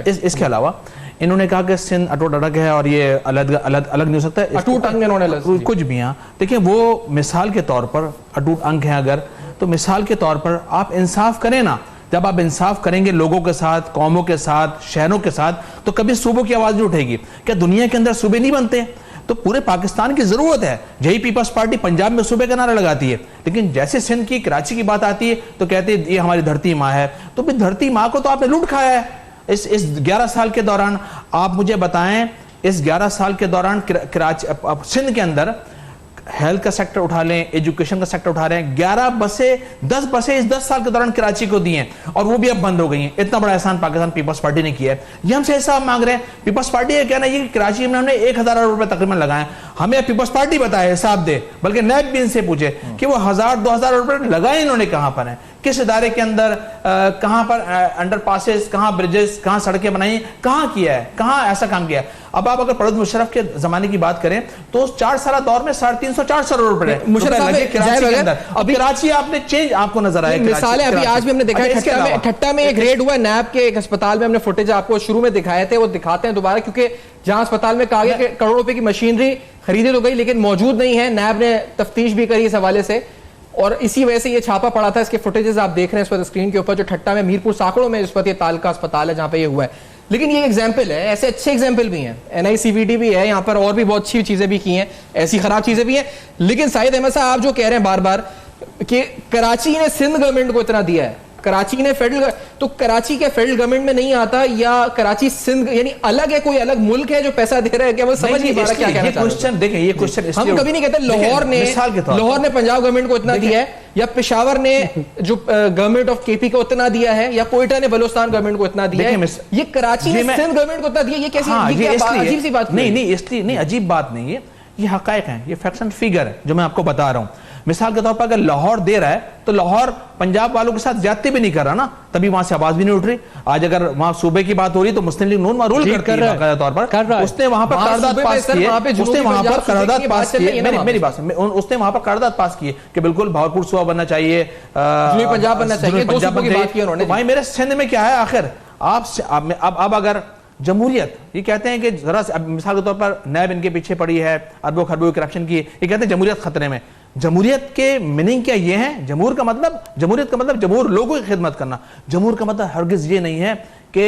इसके अलावा इन्होंने कहा कि सिंध अटूट अलग है और ये अलग नहीं हो सकता। अटूट अंग इन्होंने कुछ भी, यहाँ देखिए वो मिसाल के तौर पर अटूट अंग है अगर, तो मिसाल के तौर पर आप इंसाफ करें ना। जब आप इंसाफ करेंगे लोगों के साथ, कौमों के साथ, शहरों के साथ, तो कभी सूबों की आवाज नहीं उठेगी। क्या दुनिया के अंदर सूबे नहीं बनते? तो पूरे पाकिस्तान की जरूरत है। यही पीपल्स पार्टी पंजाब में सूबे का नारा लगाती है, लेकिन जैसे सिंध की, कराची की बात आती है तो कहते हैं ये हमारी धरती माँ है। तो फिर धरती माँ को तो आपने लूट खाया है इस 11 साल के दौरान। आप मुझे बताएं, इस 11 साल के दौरान कराची, सिंध के अंदर हेल्थ का सेक्टर उठा लें, एजुकेशन का सेक्टर उठा रहे हैं, 10 बसें इस 10 साल के दौरान कराची को दी हैं और वो भी अब बंद हो गई हैं। इतना बड़ा एहसान पाकिस्तान पीपल्स पार्टी ने किया है। ये हमसे हिसाब मांग रहे हैं। पीपल्स पार्टी ये कहना है कि कराची में हमने 1000 अरब रुपए तकरीबन लगाए। हमें पीपल्स पार्टी बताए, हिसाब दे, बल्कि नैब भी इनसे पूछे कि वो 1000-2000 रुपए लगाए इन्होंने कहां पर है, किस इदारे के अंदर, कहां पर अंडर पासेस, कहां ब्रिजेस, कहां सड़कें बनाई, कहां किया है, कहां ऐसा काम किया है। अब आप अगर परवेज मुशर्रफ के जमाने की बात करें तो 4 साल दौर में 350-400 अरब रुपए अभी कराची आपने चेंज आपको नजर आया। मिसालें अभी आज भी हमने देखा है, ठट्टा में एक रेड हुआ नैब के एक अस्पताल में। हमने फुटेज आपको शुरू में दिखाए थे, वो दिखाते हैं दोबारा, क्योंकि जहां अस्पताल में कहा गया कि करोड़ों रुपए की मशीनरी खरीदी तो गई लेकिन मौजूद नहीं है। नैब ने तफ्तीश भी करी इस हवाले से और इसी वजह से ये छापा पड़ा था। इसके फुटेजेस आप देख रहे हैं इस वक्त स्क्रीन के ऊपर, जो ठट्टा में मीरपुर साकड़ों में इस वक्त ये ताल का अस्पताल है जहां पे ये हुआ है। लेकिन ये एग्जाम्पल है, ऐसे अच्छे एग्जाम्पल भी हैं, NICVT भी है यहाँ पर, और भी बहुत अच्छी चीजें भी की हैं, ऐसी खराब चीजें भी हैं। लेकिन साहिद अहमद साहब, आप जो कह रहे हैं बार बार कि कराची ने सिंध गवर्नमेंट को इतना दिया है, कराची ने फेडरल, तो कराची के फेडरल गवर्नमेंट में नहीं आता या कराची सिंध यानी अलग है, कोई अलग मुल्क है जो पैसा दे रहा है? क्या वो समझ नहीं पा रहा क्या कहना चाह रहे हैं? देखिए ये क्वेश्चन हम कभी नहीं कहते लाहौर ने पंजाब गवर्नमेंट को इतना दिया है, या पेशावर ने जो गवर्नमेंट ऑफ KP को उतना दिया है, या कोयटा ने बलोचिस्तान गवर्नमेंट को इतना दिया है। ये कराची ने सिंध गवर्नमेंट को इतना दिया, ये कैसी अजीब सी बात? नहीं, इसलिए नहीं, अजीब बात नहीं है, ये हकायक है, ये फैक्ट्स एंड फिगर है जो मैं आपको बता रहा हूं। मिसाल के तौर पर अगर लाहौर दे रहा है तो लाहौर पंजाब वालों के साथ ज्यादती भी नहीं कर रहा ना, तभी वहां से आवाज भी नहीं उठ रही। आज अगर वहां सूबे की बात हो रही तो मुस्लिम लीग नून वहां रूल करती है बाकायदा तौर पर। उसने वहां पर करारदाद पास की है, उसने वहां पर करारदाद पास की है, मेरी बात सुन, उसने वहां पर करारदाद पास की है कि बिल्कुल भावलपुर सूबा बनना चाहिए, पंजाब बनना चाहिए, दो सूबों की बात की उन्होंने। भाई मेरे सिंध में क्या है आखिर? अब अगर जमहूरियत ये कहते हैं कि जरा मिसाल के तौर पर नैब इनके पीछे पड़ी है, अरबों खरबों करप्शन की, ये कहते हैं जमहूरियत खतरे में। जमहूरियत के मीनिंग क्या ये है? जमहूर का मतलब, जमहूरियत का मतलब जमहूर लोगों की खिदमत करना। जमहूर का मतलब हरगिज ये नहीं है कि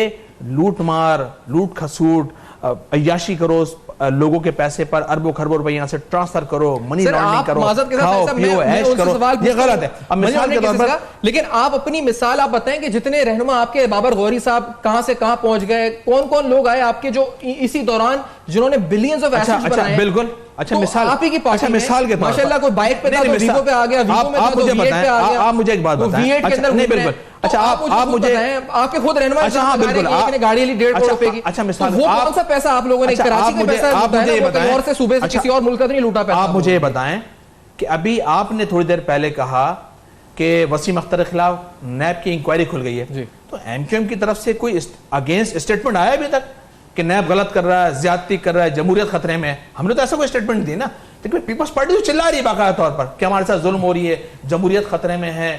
लूट मार, लूट खसूट, अय्याशी करो, लोगों के पैसे पर अरबों खरबों रुपए यहां से ट्रांसफर करो, मनी लॉन्ड्रिंग करो, खाओ पियो ऐश करो, ये गलत है। अब मिसाल के तौर पर, लेकिन आप अपनी मिसाल आप बताएं कि जितने रहनुमा आपके बाबर गौरी साहब कहां से कहां पहुंच गए, कौन कौन लोग आए आपके जो इसी दौरान जिन्होंने बिलियंस ऑफ एसेट्स बनाए। बिल्कुल, अच्छा मिसाल, आप ही की पार्टी में मिसाल के माशाल्लाह कोई बाइक पे था तो वीवो पे आ गया, वीवो में था तो वी8 पे आ गया। आप मुझे एक बात बताएं, नहीं बिल्कुल, अच्छा आप मुझे आपके खुद रहनुमा, अच्छा हाँ बिल्कुल, आपने गाड़ी ली 1.5 करोड़ रुपए की, अच्छा मिसाल, वो कौन सा पैसा आप लोगों ने कराची का पैसा आप मुझे बताएं, और से सूबे से किसी और मुल्क का नहीं लूटा पैसा? आप मुझे बताएं कि अभी आपने थोड़ी देर पहले कहा कि वसीम अख्तर के खिलाफ नैब की इंक्वायरी खुल गई है, तो MQM की तरफ से कोई अगेंस्ट स्टेटमेंट आया अभी तक कि नैब गलत कर रहा है, ज्यादती कर रहा है, जमहूरियत खतरे में है? हमने तो ऐसा कोई स्टेटमेंट दी ना। लेकिन पीपल्स पार्टी तो चिल्ला रही है बाकायदा तौर पर कि हमारे साथ जुल्म हो रही है, जमहूरियत खतरे में है,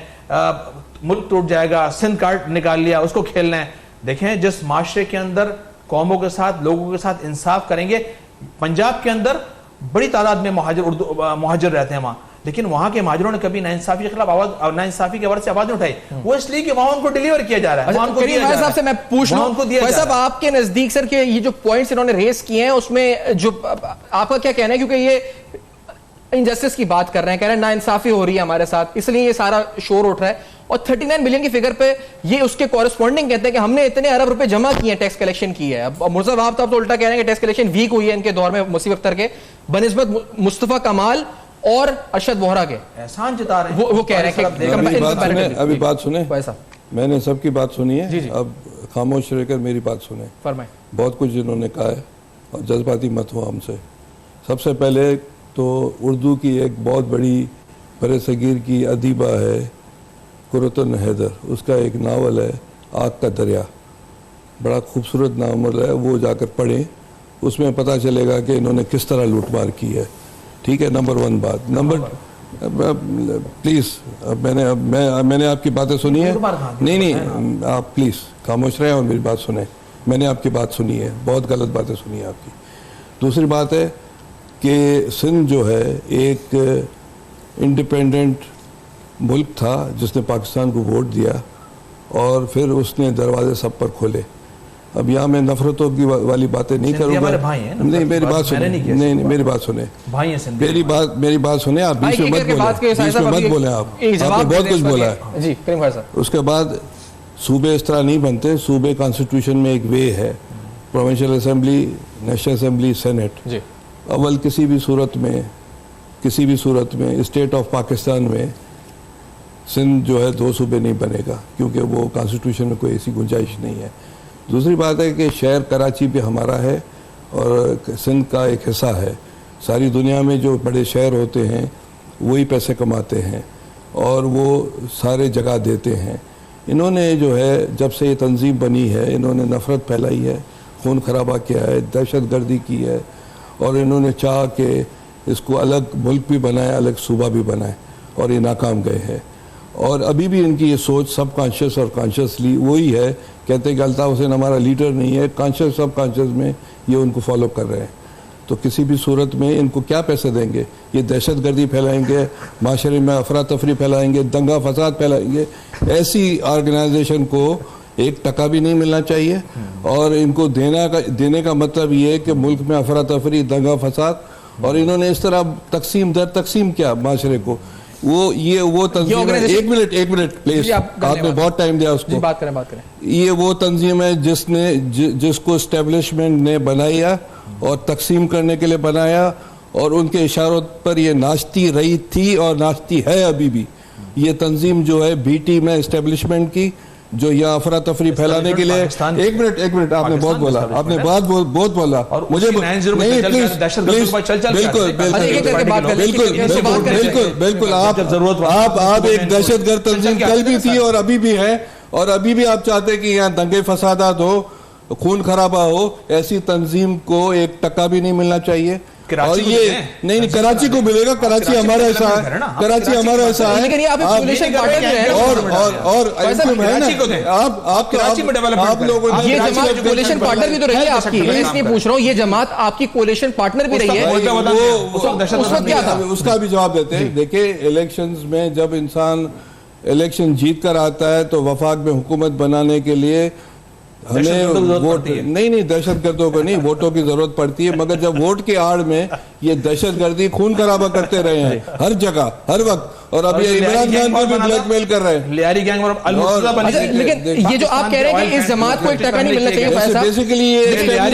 मुल्क टूट जाएगा, सिंध कार्ड निकाल लिया, उसको खेलना है। देखें, जिस माशरे के अंदर कौमों के साथ, लोगों के साथ इंसाफ करेंगे, पंजाब के अंदर बड़ी तादाद में मुहाजिर रहते हैं वहां, लेकिन वहां के महाजरों ने कभी नाइंसाफी के खिलाफ आवाज, नाइंसाफी के वर्ड से आवाज नहीं उठाई। वो इसलिए कि वहां उनको डिलीवर किया जा रहा है। साहब से मैं पूछ लूं, भाई साहब आपके नजदीक सर के ये जो पॉइंट्स इन्होंने रेस किए हैं उसमें जो आपका क्या कहना है? क्योंकि ये इनजस्टिस की बात कर रहे हैं, कह रहे हैं नाइंसाफी हो रही है हमारे साथ, इसलिए ये सारा शोर उठ रहा है। और 39 बिलियन की फिगर पे ये उसके कॉरेस्पॉन्डिंग कहते हैं कि हमने इतने अरब रुपए जमा किए हैं, टैक्स कलेक्शन की है। अब मुर्जा वहाब तो उल्टा कह रहे हैं कि टैक्स कलेक्शन वीक हुई है इनके दौर में मुसीब अख्तर के, बनिस्बत मुस्तफा कमाल और अरशद वोहरा के एहसान जता रहे हैं, वो कह रहे हैं कि अभी बात सुने, पैसा मैंने सबकी बात सुनी है। जी, जी। अब खामोश रहकर मेरी बात सुने। फरमाएं। बहुत कुछ इन्होंने कहा है और जज्बाती मत हुआ हमसे। सबसे पहले तो उर्दू की एक बहुत बड़ी बरसगीर की अदीबा है कुरतुन हैदर, उसका एक नावल है आग का दरिया, बड़ा खूबसूरत नावल है, वो जाकर पढ़ें, उसमें पता चलेगा कि इन्होंने किस तरह लूटमार की है। ठीक है, नंबर 1 बात। नंबर प्लीज़, मैंने आपकी बातें सुनी है। नहीं, आप प्लीज़ खामोश रहें और मेरी बात सुने। मैंने आपकी बात सुनी है, बहुत गलत बातें सुनी है आपकी। दूसरी बात है कि सिंध जो है एक इंडिपेंडेंट मुल्क था जिसने पाकिस्तान को वोट दिया और फिर उसने दरवाजे सब पर खोले। अब यहाँ मैं नफरतों की वाली बातें नहीं करूँगा। नहीं, मेरी बात सुने। नहीं, मेरी बात सुने। मेरी बात सुने। आप बीच में मत बोले। आपने बहुत कुछ बोला है जी करीम भाई साहब। उसके बाद सूबे इस तरह नहीं बनते। सूबे कॉन्स्टिट्यूशन में एक वे है, provincial assembly, national assembly, senate. जी अव्वल किसी भी सूरत में स्टेट ऑफ पाकिस्तान में सिंध जो है 2 सूबे नहीं बनेगा, क्योंकि वो कॉन्स्टिट्यूशन में कोई ऐसी गुंजाइश नहीं है। दूसरी बात है कि शहर कराची भी हमारा है और सिंध का एक हिस्सा है। सारी दुनिया में जो बड़े शहर होते हैं वही पैसे कमाते हैं और वो सारे जगह देते हैं। इन्होंने जो है जब से ये तंजीम बनी है, इन्होंने नफ़रत फैलाई है, खून खराबा किया है, दहशत गर्दी की है और इन्होंने चाह के इसको अलग मुल्क भी बनाए, अलग सूबा भी बनाए और ये नाकाम गए हैं। और अभी भी इनकी ये सोच सब कॉन्शियस और कॉन्शियसली वही है। कहते हैं कि अल्ताफ़ हुसैन हमारा लीडर नहीं है, कॉन्शियस सब कॉन्शियस में ये उनको फॉलो कर रहे हैं। तो किसी भी सूरत में इनको क्या पैसे देंगे? ये दहशत गर्दी फैलाएंगे, माशरे में अफरा तफरी फैलाएंगे, दंगा फसाद फैलाएंगे। ऐसी ऑर्गेनाइजेशन को 1 टका भी नहीं मिलना चाहिए। और इनको देने का मतलब ये है कि मुल्क में अफरा तफरी, दंगा फसाद, और इन्होंने इस तरह तकसीम दर तकसीम किया माशरे को। वो तंजीम है। एक मिनट प्लीज, आपने बहुत टाइम दिया उसको। बात करें। ये वो तंजीम है जिसको एस्टेब्लिशमेंट ने बनाया और तकसीम करने के लिए बनाया और उनके इशारों पर ये नाचती रही थी और नाचती है अभी भी। ये तंजीम जो है बीटी में एस्टेब्लिशमेंट की, जो यहाँ अफरा तफरी फैलाने के लिए। एक मिनट आपने बहुत बोला, आपने बहुत बोला। मुझे बिल्कुल आप एक दहशतगर्द तंजीम कल भी थी और अभी भी है, और अभी भी आप चाहते हैं कि यहाँ दंगे फसादात हो, खून खराबा हो। ऐसी तंजीम को 1 टका भी नहीं मिलना चाहिए। और ये नहीं कराची को मिलेगा। कराची हमारा ऐसा है, कराची हमारा ऐसा है। लेकिन ये आप कोलिशन पार्टनर हैं और आप लोगों ने ये जमात कोलिशन पार्टनर भी तो रही है आपकी। मैं इसलिए पूछ रहा हूँ, ये जमात आपकी कोलिशन पार्टनर भी रही है। उस वक्त क्या था? उसका भी जवाब देते हैं। देखिए, इलेक्शंस में जब इंसान इलेक्शन जीत कर आता है तो वफाक में हुकूमत बनाने के लिए हमें वोट नहीं दहशतगर्दों को नहीं, वोटों की जरूरत पड़ती है। मगर जब वोट के आड़ में ये दहशतगर्दी, खून खराबा करते रहे हैं हर जगह हर वक्त, और अभी इमरान खान को भी ब्लैकमेल कर रहे हैं। लेकिन ये जो आप कह रहे हैं कि इस जमात को 1 टका नहीं मिलना चाहिए पैसा, बेसिकली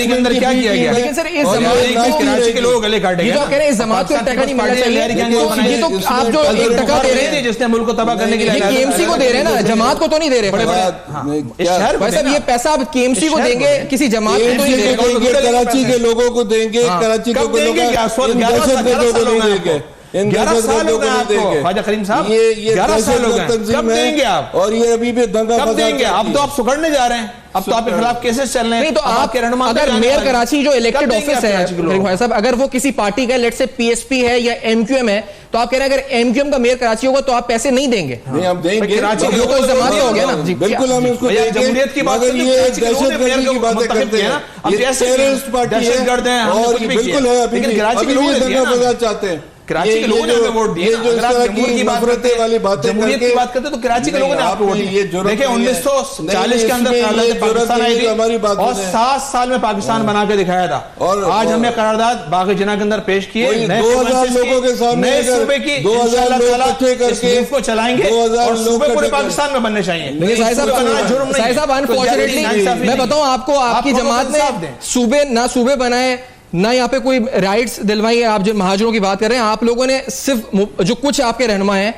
के अंदर क्या किया गया? लेकिन सर इस जमात के लोग गले काटे, ये जो आप कह रहे हैं इस जमात को 1 टका नहीं मिलना चाहिए, ये तो आप जो 1 टका दे रहे हैं जिसने मुल्क को तबाह करने के लिए केएमसी को दे रहे हैं ना, जमात को तो नहीं दे रहे। भाई साहब, ये पैसा आप केएमसी को देंगे, किसी जमात को तो नहीं देंगे। कराची के लोगों को देंगे, कराची के लोगों को नहीं देंगे। 11 साल हो गए आपको ख्वाजा करीम साहब, ये 11 साल हो गए। कब देंगे आप? और ये अभी भी दंगा कब देंगे? अब तो आप सुगड़ने जा रहे हैं, अब तो आपके खिलाफ केसेस चल रहे हैं। नहीं तो आप अगर मेयर कराची जो इलेक्टेड ऑफिस है साहब, अगर वो किसी पार्टी का, लेट्स से पीएसपी है या एमक्यूएम है, तो आप कह रहे हैं अगर एमक्यूएम का मेयर कराची होगा तो आप पैसे नहीं देंगे? नहीं, हम देंगे। कराची के लोगों को जमात हो गया ना। बिल्कुल, हम उसको जमहूरियत की बात, ये दहशतगर्दी की बातें करते हैं। ये टेररिस्ट पार्टी है और बिल्कुल है, अभी भी दंगा फसाद चाहते हैं। कराची के लोगों ने हमें वोट दिया। अगर आप जमहूरियत की बात करते तो कराची के लोगों ने आपको वोट दिया। देखिए 1940 के अंदर पाकिस्तान आई थी और 7 साल में पाकिस्तान बना के दिखाया था। और आज हमने करारदाद बाग़ जिना के अंदर पेश किए। 2000 लोगों के सामने नए सूबे की 2000 लोग को चलाएंगे और सूबे पूरे पाकिस्तान में बनने चाहिए। साहिब अनफॉर्चुनेटली मैं बताऊं आपको, आपकी जमात ने सूबे बनाए, ना यहाँ पे कोई राइट्स दिलवाई है। आप जो महाजरों की बात कर रहे हैं, आप लोगों ने सिर्फ जो कुछ आपके रहनुमा हैं